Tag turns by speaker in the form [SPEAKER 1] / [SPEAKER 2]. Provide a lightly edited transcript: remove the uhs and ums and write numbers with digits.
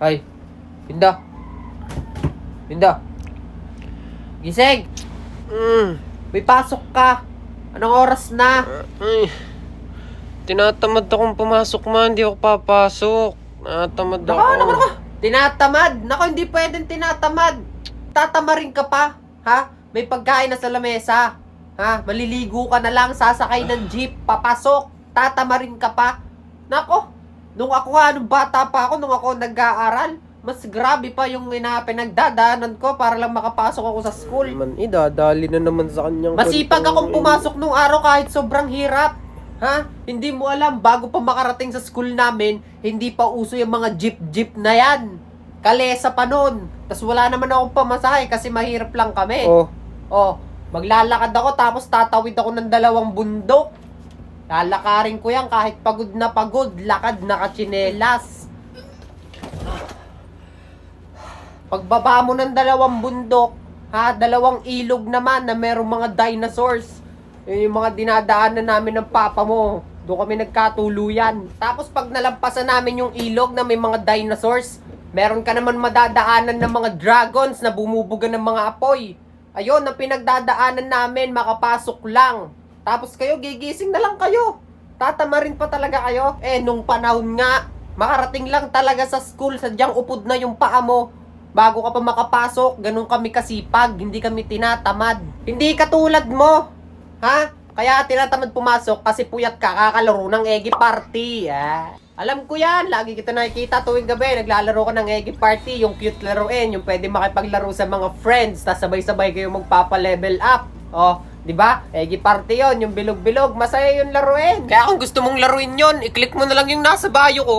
[SPEAKER 1] Ay, Linda. Linda. Gising. May pasok ka. Anong oras na?
[SPEAKER 2] Ay, tinatamad akong pumasok man, hindi ako papasok. Tinatamad ako.
[SPEAKER 1] Nako. Tinatamad. Nako, hindi pwedeng tinatamad. Tatamarin ka pa. Ha? May pagkain na sa lamesa. Ha? Maliligo ka na lang, sasakay ng jeep, papasok. Tatamarin ka pa. Nako, nung nung bata pa ako, nung ako nag-aaral, mas grabe pa yung pinagdadaanan ko para lang makapasok ako sa school.
[SPEAKER 2] Man, idadali na naman sa kanyang
[SPEAKER 1] Masipag akong pumasok nung araw kahit sobrang hirap. Ha? Hindi mo alam, bago pa makarating sa school namin, hindi pa uso yung mga jeep na yan. Kalesa pa nun. Tapos wala naman akong pamasahe kasi mahirap lang kami. Maglalakad ako tapos tatawid ako ng 2 bundok. Lalakarin ko yan kahit pagod na pagod, lakad nakatsinelas. Pagbaba mo ng 2 bundok, 2 ilog naman na merong mga dinosaurs. Yun yung mga dinadaanan namin ng papa mo. Doon kami nagkatuluyan. Tapos pag nalampasan namin yung ilog na may mga dinosaurs, meron ka naman madadaanan ng mga dragons na bumubuga ng mga apoy. Ayun, ang pinagdadaanan namin, makapasok lang. Tapos kayo, gigising na lang kayo. Tatamarin pa talaga kayo. Nung panahon nga, makarating lang talaga sa school, sadyang upod na yung paa mo. Bago ka pa makapasok, ganun kami kasipag, hindi kami tinatamad. Hindi katulad mo, ha? Kaya tinatamad pumasok kasi puyat ka, kakalaro ng eggy party. Alam ko yan, lagi kita nakikita tuwing gabi, naglalaro ka ng eggy party, yung cute laruin, yung pwede makipaglaro sa mga friends, tas sabay-sabay kayo magpapa-level up. Di ba? Eggy party yon, yung bilog-bilog, masaya yung laruin. Kaya kung gusto mong laruin yon, i-click mo na lang yung nasa bio ko.